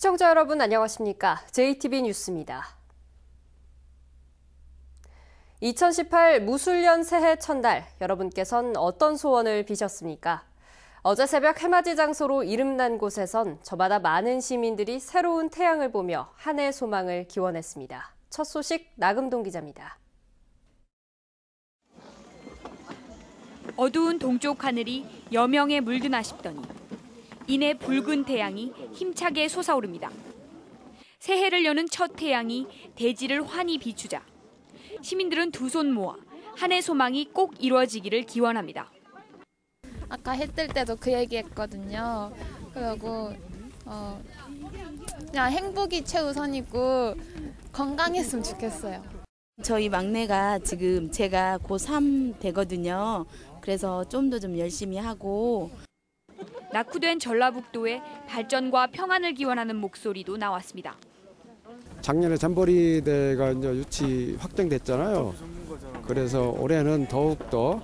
시청자 여러분 안녕하십니까? JTB 뉴스입니다. 2018 무술년 새해 첫날, 여러분께선 어떤 소원을 비셨습니까? 어제 새벽 해맞이 장소로 이름난 곳에선 저마다 많은 시민들이 새로운 태양을 보며 한 해 소망을 기원했습니다. 첫 소식 나금동 기자입니다. 어두운 동쪽 하늘이 여명에 물드나 싶더니 이내 붉은 태양이 힘차게 솟아오릅니다. 새해를 여는 첫 태양이 대지를 환히 비추자 시민들은 두 손 모아 한 해 소망이 꼭 이루어지기를 기원합니다. 아까 해 뜰 때도 그 얘기했거든요. 그리고 그냥 행복이 최우선이고 건강했으면 좋겠어요. 저희 막내가 지금 제가 고3 되거든요. 그래서 좀 더 열심히 하고. 낙후된 전라북도의 발전과 평안을 기원하는 목소리도 나왔습니다. 작년에 잠버리대가 이제 유치 확정됐잖아요. 그래서 올해는 더욱더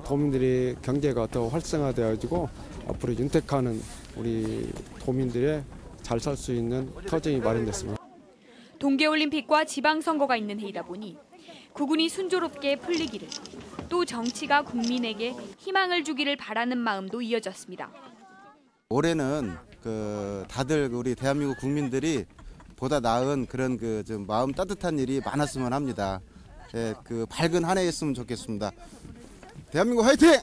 도민들이 경제가 더 활성화되어지고 앞으로 윤택하는 우리 도민들의 잘 살 수 있는 터전이 마련됐습니다. 동계올림픽과 지방선거가 있는 해이다 보니 국운이 순조롭게 풀리기를, 또 정치가 국민에게 희망을 주기를 바라는 마음도 이어졌습니다. 올해는 다들 우리 대한민국 국민들이 보다 나은 그런 좀 마음 따뜻한 일이 많았으면 합니다. 예, 밝은 한 해였으면 좋겠습니다. 대한민국 화이팅!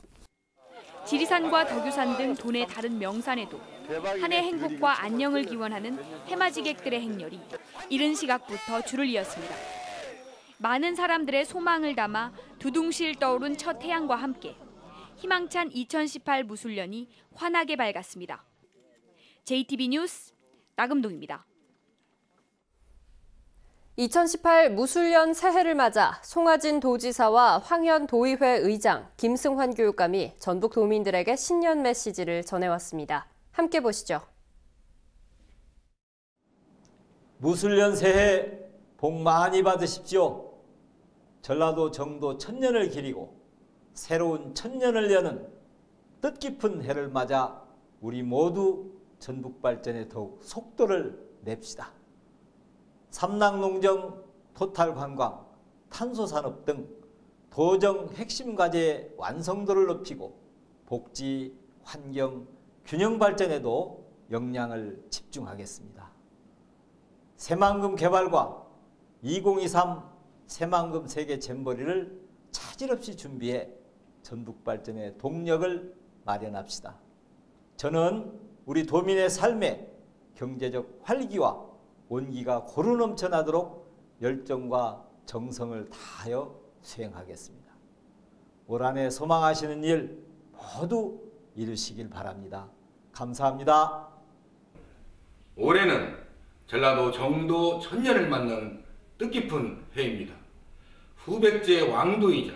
지리산과 덕유산 등 도내 다른 명산에도 한 해 행복과 안녕을 기원하는 해맞이객들의 행렬이 이른 시각부터 줄을 이었습니다. 많은 사람들의 소망을 담아 두둥실 떠오른 첫 태양과 함께 희망찬 2018 무술년이 환하게 밝았습니다. JTB 뉴스 나금동입니다. 2018 무술년 새해를 맞아 송하진 도지사와 황현 도의회 의장, 김승환 교육감이 전북 도민들에게 신년 메시지를 전해왔습니다. 함께 보시죠. 무술년 새해 복 많이 받으십시오. 전라도 정도 천년을 기리고 새로운 천년을 여는 뜻깊은 해를 맞아 우리 모두 전북 발전에 더욱 속도를 냅시다. 삼락농정, 토탈관광, 탄소산업 등 도정 핵심 과제의 완성도를 높이고 복지, 환경, 균형 발전에도 역량을 집중하겠습니다. 새만금 개발과 2023 새만금 세계 잼버리를 차질 없이 준비해 전북 발전의 동력을 마련합시다. 저는 우리 도민의 삶에 경제적 활기와 온기가 고루 넘쳐나도록 열정과 정성을 다하여 수행하겠습니다. 올 한 해 소망하시는 일 모두 이루시길 바랍니다. 감사합니다. 올해는 전라도 정도 천년을 맞는 뜻깊은 해입니다. 후백제 왕도이자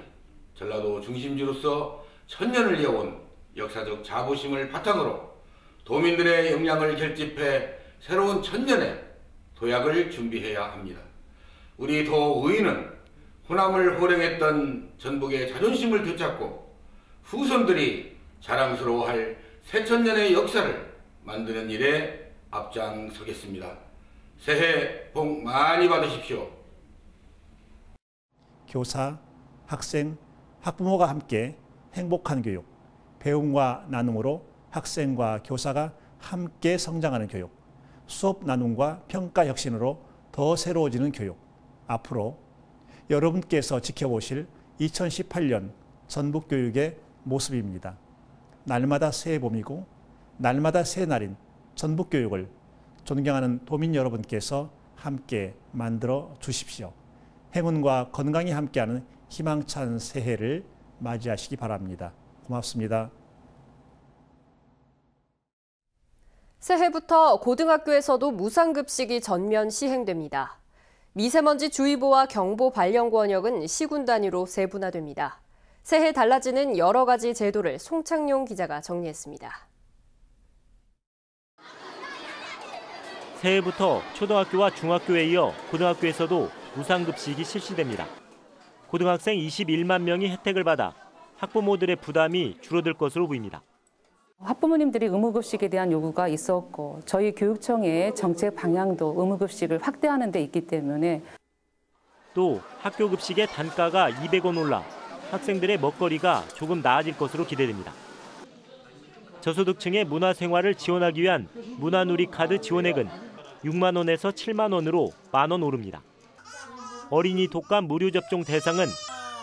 전라도 중심지로서 천년을 이어온 역사적 자부심을 바탕으로 도민들의 역량을 결집해 새로운 천년에 도약을 준비해야 합니다. 우리 도의회는 호남을 호령했던 전북의 자존심을 되찾고 후손들이 자랑스러워할 새천년의 역사를 만드는 일에 앞장서겠습니다. 새해 복 많이 받으십시오. 교사, 학생, 학부모가 함께 행복한 교육, 배움과 나눔으로 학생과 교사가 함께 성장하는 교육, 수업 나눔과 평가 혁신으로 더 새로워지는 교육, 앞으로 여러분께서 지켜보실 2018년 전북교육의 모습입니다. 날마다 새해 봄이고 날마다 새해 날인 전북교육을 존경하는 도민 여러분께서 함께 만들어 주십시오. 행운과 건강이 함께하는 희망찬 새해를 맞이하시기 바랍니다. 고맙습니다. 새해부터 고등학교에서도 무상급식이 전면 시행됩니다. 미세먼지 주의보와 경보 발령 권역은 시군 단위로 세분화됩니다. 새해 달라지는 여러 가지 제도를 송창용 기자가 정리했습니다. 새해부터 초등학교와 중학교에 이어 고등학교에서도 무상급식이 실시됩니다. 고등학생 21만 명이 혜택을 받아 학부모들의 부담이 줄어들 것으로 보입니다. 학부모님들이 의무급식에 대한 요구가 있었고 저희 교육청의 정책 방향도 의무급식을 확대하는 데 있기 때문에 또 학교 급식의 단가가 200원 올라 학생들의 먹거리가 조금 나아질 것으로 기대됩니다. 저소득층의 문화생활을 지원하기 위한 문화누리카드 지원액은 6만 원에서 7만 원으로 만 원 오릅니다. 어린이 독감 무료 접종 대상은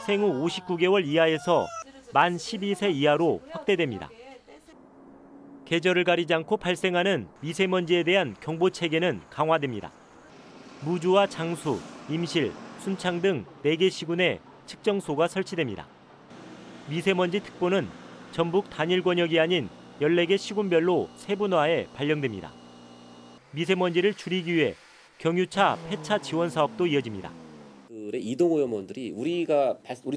생후 59개월 이하에서 만 12세 이하로 확대됩니다. 계절을 가리지 않고 발생하는 미세먼지에 대한 경보 체계는 강화됩니다. 무주와 장수, 임실, 순창 등 4개 시군에 측정소가 설치됩니다. 미세먼지 특보는 전북 단일 권역이 아닌 14개 시군별로 세분화해 발령됩니다. 미세먼지를 줄이기 위해 경유차 폐차 지원 사업도 이어집니다. 이동 오염원들이 우리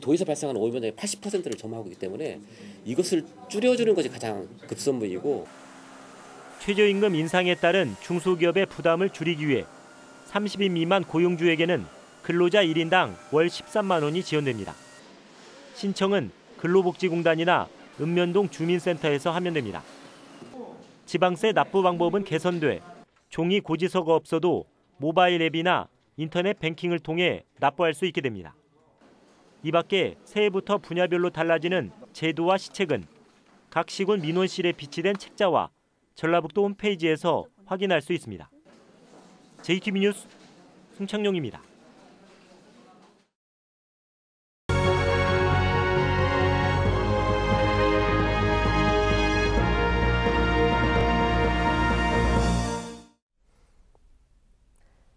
도에서 발생하는 오염원의 80%를 점하고 있기 때문에 이것을 줄여주는 것이 가장 급선무이고, 최저임금 인상에 따른 중소기업의 부담을 줄이기 위해 30인 미만 고용주에게는 근로자 1인당 월 13만 원이 지원됩니다. 신청은 근로복지공단이나 읍면동 주민센터에서 하면 됩니다. 지방세 납부 방법은 개선돼 종이 고지서가 없어도 모바일 앱이나 인터넷 뱅킹을 통해 납부할 수 있게 됩니다. 이 밖에 새해부터 분야별로 달라지는 제도와 시책은 각 시군 민원실에 비치된 책자와 전라북도 홈페이지에서 확인할 수 있습니다. JTB 뉴스 송창용입니다.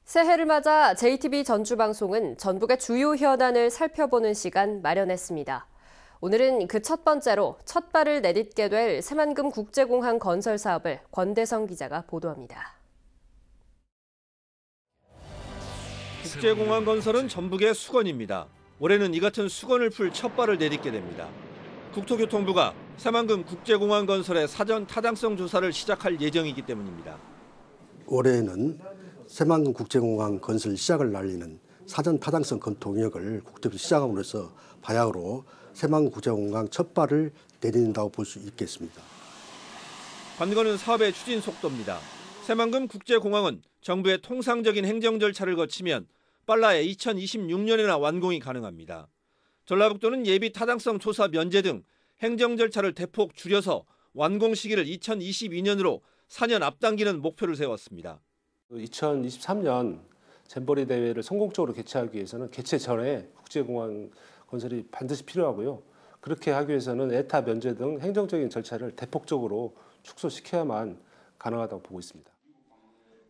새해를 맞아 JTB 전주방송은 전북의 주요 현안을 살펴보는 시간 마련했습니다. 오늘은 그 첫 번째로 첫 발을 내딛게 될 새만금 국제공항 건설 사업을 권대성 기자가 보도합니다. 국제공항 건설은 전북의 수건입니다. 올해는 이 같은 수건을 풀 첫 발을 내딛게 됩니다. 국토교통부가 새만금 국제공항 건설의 사전 타당성 조사를 시작할 예정이기 때문입니다. 올해는 새만금 국제공항 건설 시작을 날리는 사전 타당성 검토 영역을 국토부에서 시작함으로써 바야흐로 새만금 국제공항 첫 발을 내딛는다고 볼 수 있겠습니다. 관건은 사업의 추진 속도입니다. 새만금 국제공항은 정부의 통상적인 행정 절차를 거치면 빨라야 2026년에나 완공이 가능합니다. 전라북도는 예비 타당성 조사 면제 등 행정 절차를 대폭 줄여서 완공 시기를 2022년으로 4년 앞당기는 목표를 세웠습니다. 2023년 잼버리 대회를 성공적으로 개최하기 위해서는 개최 전에 국제공항 건설이 반드시 필요하고요. 그렇게 하기 위해서는 에타 면제 등 행정적인 절차를 대폭적으로 축소시켜야만 가능하다고 보고 있습니다.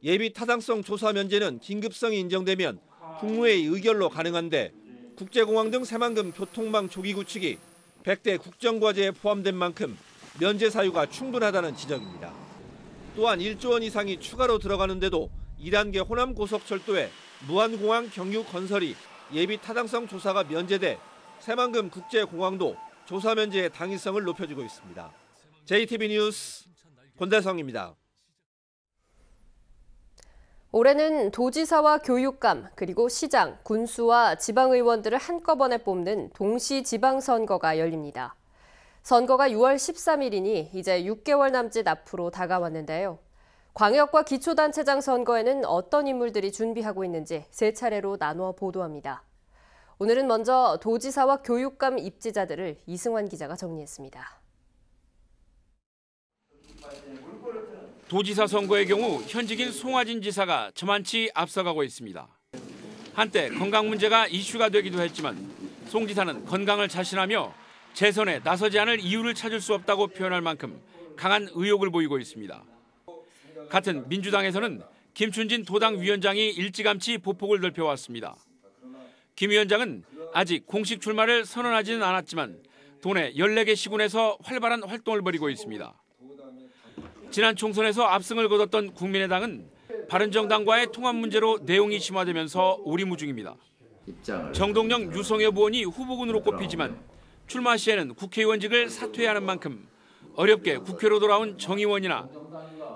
예비 타당성 조사 면제는 긴급성이 인정되면 국무회의 의결로 가능한데 국제공항 등 새만금 교통망 조기 구축이 100대 국정과제에 포함된 만큼 면제 사유가 충분하다는 지적입니다. 또한 1조 원 이상이 추가로 들어가는데도 2단계 호남 고속철도에 무안공항 경유 건설이 예비 타당성 조사가 면제돼 새만금 국제공항도 조사 면제의 당위성을 높여주고 있습니다. JTB 뉴스 권대성입니다. 올해는 도지사와 교육감, 그리고 시장, 군수와 지방의원들을 한꺼번에 뽑는 동시지방선거가 열립니다. 선거가 6월 13일이니 이제 6개월 남짓 앞으로 다가왔는데요. 광역과 기초단체장 선거에는 어떤 인물들이 준비하고 있는지 세 차례로 나누어 보도합니다. 오늘은 먼저 도지사와 교육감 입지자들을 이승환 기자가 정리했습니다. 도지사 선거의 경우 현직인 송하진 지사가 저만치 앞서가고 있습니다. 한때 건강 문제가 이슈가 되기도 했지만 송 지사는 건강을 자신하며 재선에 나서지 않을 이유를 찾을 수 없다고 표현할 만큼 강한 의욕을 보이고 있습니다. 같은 민주당에서는 김춘진 도당 위원장이 일찌감치 보폭을 넓혀왔습니다. 김 위원장은 아직 공식 출마를 선언하지는 않았지만 도내 14개 시군에서 활발한 활동을 벌이고 있습니다. 지난 총선에서 압승을 거뒀던 국민의당은 바른정당과의 통합 문제로 내용이 심화되면서 오리무중입니다. 정동영, 유성엽 의원이 후보군으로 꼽히지만 출마 시에는 국회의원직을 사퇴하는 만큼 어렵게 국회로 돌아온 정 의원이나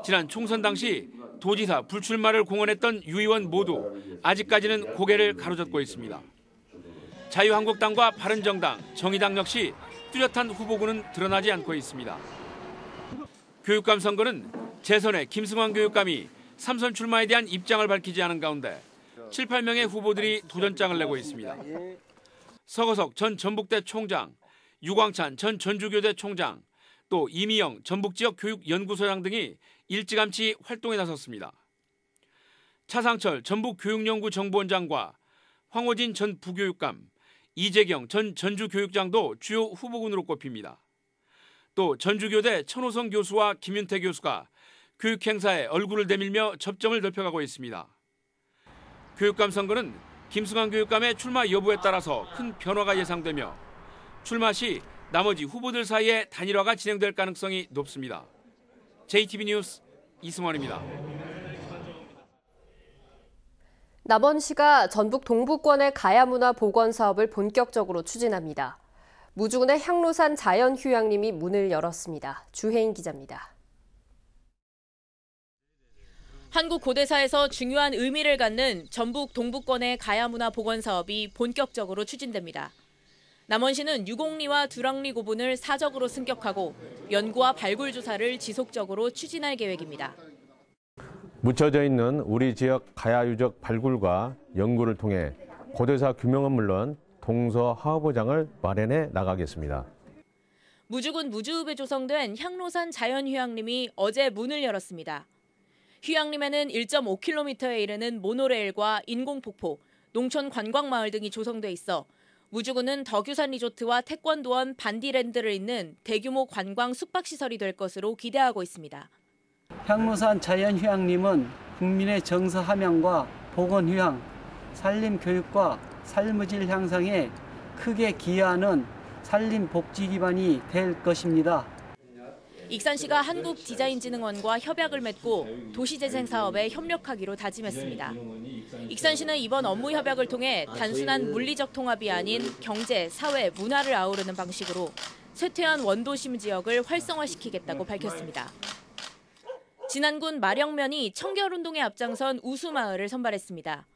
지난 총선 당시 도지사 불출마를 공언했던 유 의원 모두 아직까지는 고개를 가로젓고 있습니다. 자유한국당과 바른정당, 정의당 역시 뚜렷한 후보군은 드러나지 않고 있습니다. 교육감 선거는 재선의 김승환 교육감이 3선 출마에 대한 입장을 밝히지 않은 가운데 7, 8명의 후보들이 도전장을 내고 있습니다. 서거석 전 전북대 총장, 유광찬 전 전주교대 총장, 또 이미영 전북지역교육연구소장 등이 일찌감치 활동에 나섰습니다. 차상철 전북교육연구정보원장과 황호진 전 부교육감, 이재경 전 전주교육장도 주요 후보군으로 꼽힙니다. 또 전주교대 천호성 교수와 김윤태 교수가 교육행사에 얼굴을 내밀며 접점을 넓혀가고 있습니다. 교육감 선거는 김승환 교육감의 출마 여부에 따라서 큰 변화가 예상되며 출마 시 나머지 후보들 사이에 단일화가 진행될 가능성이 높습니다. JTB 뉴스 이승환입니다. 남원시가 전북 동부권의 가야문화 복원 사업을 본격적으로 추진합니다. 무주군의 향로산 자연휴양림이 문을 열었습니다. 주혜인 기자입니다. 한국 고대사에서 중요한 의미를 갖는 전북 동부권의 가야문화 복원 사업이 본격적으로 추진됩니다. 남원시는 유곡리와 두랑리 고분을 사적으로 승격하고 연구와 발굴 조사를 지속적으로 추진할 계획입니다. 묻혀져 있는 우리 지역 가야 유적 발굴과 연구를 통해 고대사 규명은 물론 동서 하부장을 마련해 나가겠습니다. 무주군 무주읍에 조성된 향로산 자연휴양림이 어제 문을 열었습니다. 휴양림에는 1.5km에 이르는 모노레일과 인공폭포, 농촌 관광마을 등이 조성돼 있어 무주군은 덕유산 리조트와 태권도원 반디랜드를 잇는 대규모 관광 숙박시설이 될 것으로 기대하고 있습니다. 향로산 자연휴양림은 국민의 정서 함양과 복원휴양, 산림교육과 삶의 향상에 크게 기여하는 산림복지 기반이 될 것입니다. 익산시가 한국디자인진흥원과 협약을 맺고 도시재생 사업에 협력하기로 다짐했습니다. 익산시는 이번 업무 협약을 통해 단순한 물리적 통합이 아닌 경제, 사회, 문화를 아우르는 방식으로 쇠퇴한 원도심 지역을 활성화시키겠다고 밝혔습니다. 진안군 마령면이 청결운동에 앞장선 우수마을을 선발했습니다.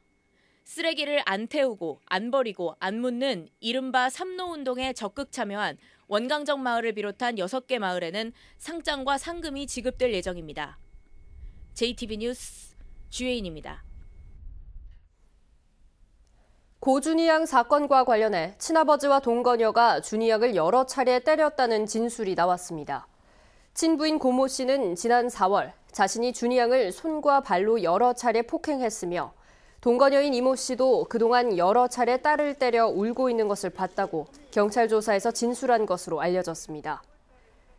쓰레기를 안 태우고, 안 버리고, 안 묻는 이른바 삼노운동에 적극 참여한 원강정 마을을 비롯한 6개 마을에는 상장과 상금이 지급될 예정입니다. JTB 뉴스 주혜인입니다. 고 준희 양 사건과 관련해 친아버지와 동거녀가 준희 양을 여러 차례 때렸다는 진술이 나왔습니다. 친부인 고모 씨는 지난 4월 자신이 준희 양을 손과 발로 여러 차례 폭행했으며 동거녀인 이모 씨도 그동안 여러 차례 딸을 때려 울고 있는 것을 봤다고 경찰 조사에서 진술한 것으로 알려졌습니다.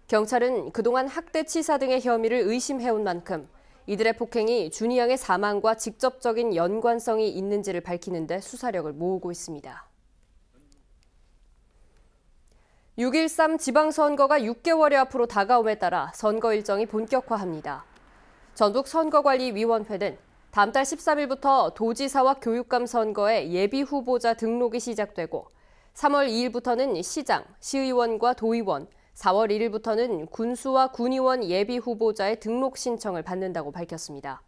경찰은 그동안 학대 치사 등의 혐의를 의심해온 만큼 이들의 폭행이 준희 양의 사망과 직접적인 연관성이 있는지를 밝히는 데 수사력을 모으고 있습니다. 6.13 지방선거가 6개월여 앞으로 다가옴에 따라 선거 일정이 본격화합니다. 전북선거관리위원회는 다음 달 13일부터 도지사와 교육감 선거에 예비 후보자 등록이 시작되고 3월 2일부터는 시장, 시의원과 도의원, 4월 1일부터는 군수와 군의원 예비 후보자의 등록 신청을 받는다고 밝혔습니다.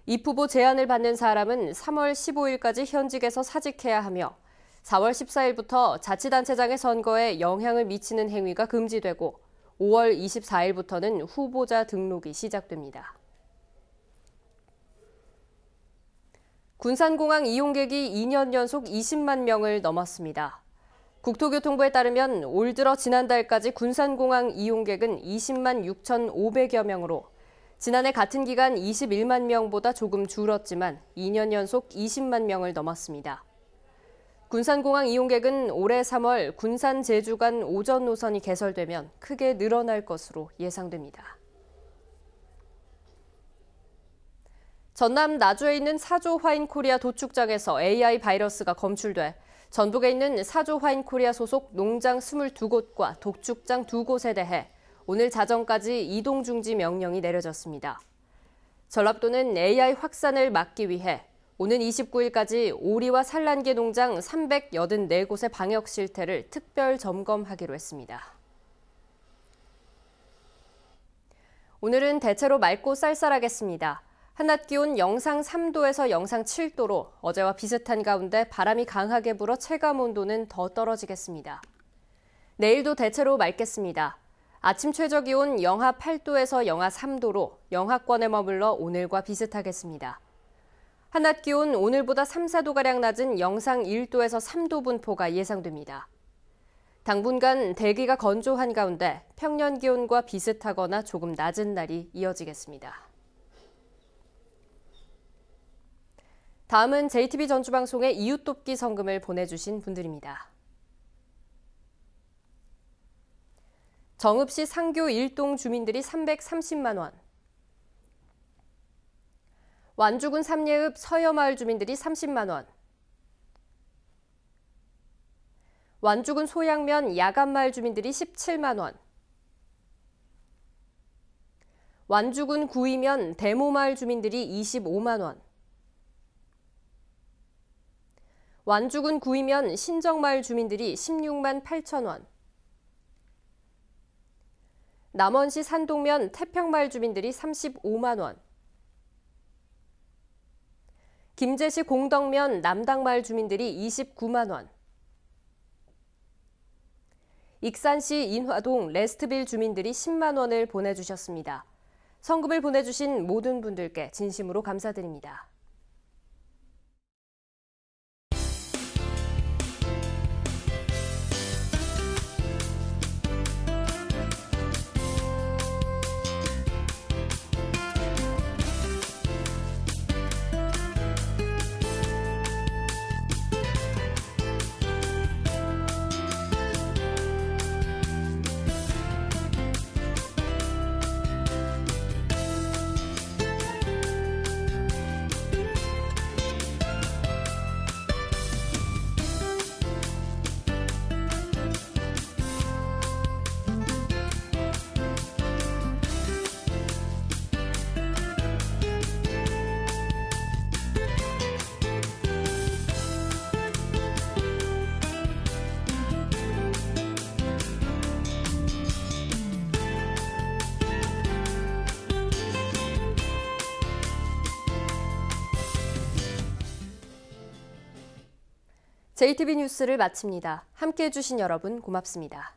입후보 제안을 받는 사람은 3월 15일까지 현직에서 사직해야 하며 4월 14일부터 자치단체장의 선거에 영향을 미치는 행위가 금지되고 5월 24일부터는 후보자 등록이 시작됩니다. 군산공항 이용객이 2년 연속 20만 명을 넘었습니다. 국토교통부에 따르면 올 들어 지난달까지 군산공항 이용객은 20만 6,500여 명으로 지난해 같은 기간 21만 명보다 조금 줄었지만 2년 연속 20만 명을 넘었습니다. 군산공항 이용객은 올해 3월 군산 제주 간 오전 노선이 개설되면 크게 늘어날 것으로 예상됩니다. 전남 나주에 있는 사조 화인코리아 도축장에서 AI 바이러스가 검출돼 전북에 있는 사조 화인코리아 소속 농장 22곳과 도축장 2곳에 대해 오늘 자정까지 이동 중지 명령이 내려졌습니다. 전라도는 AI 확산을 막기 위해 오는 29일까지 오리와 산란개 농장 384곳의 방역 실태를 특별 점검하기로 했습니다. 오늘은 대체로 맑고 쌀쌀하겠습니다. 한낮 기온 영상 3도에서 영상 7도로 어제와 비슷한 가운데 바람이 강하게 불어 체감 온도는 더 떨어지겠습니다. 내일도 대체로 맑겠습니다. 아침 최저기온 영하 8도에서 영하 3도로 영하권에 머물러 오늘과 비슷하겠습니다. 한낮 기온 오늘보다 3, 4도가량 낮은 영상 1도에서 3도 분포가 예상됩니다. 당분간 대기가 건조한 가운데 평년 기온과 비슷하거나 조금 낮은 날이 이어지겠습니다. 다음은 JTB 전주방송에 이웃돕기 성금을 보내주신 분들입니다. 정읍시 상교 1동 주민들이 330만 원, 완주군 삼예읍 서여마을 주민들이 30만 원, 완주군 소양면 야간마을 주민들이 17만 원, 완주군 구이면 대모마을 주민들이 25만 원, 완주군 구이면 신정마을 주민들이 16만 8천 원, 남원시 산동면 태평마을 주민들이 35만 원, 김제시 공덕면 남당마을 주민들이 29만 원, 익산시 인화동 레스트빌 주민들이 10만 원을 보내주셨습니다. 성금을 보내주신 모든 분들께 진심으로 감사드립니다. JTB 뉴스를 마칩니다. 함께해 주신 여러분 고맙습니다.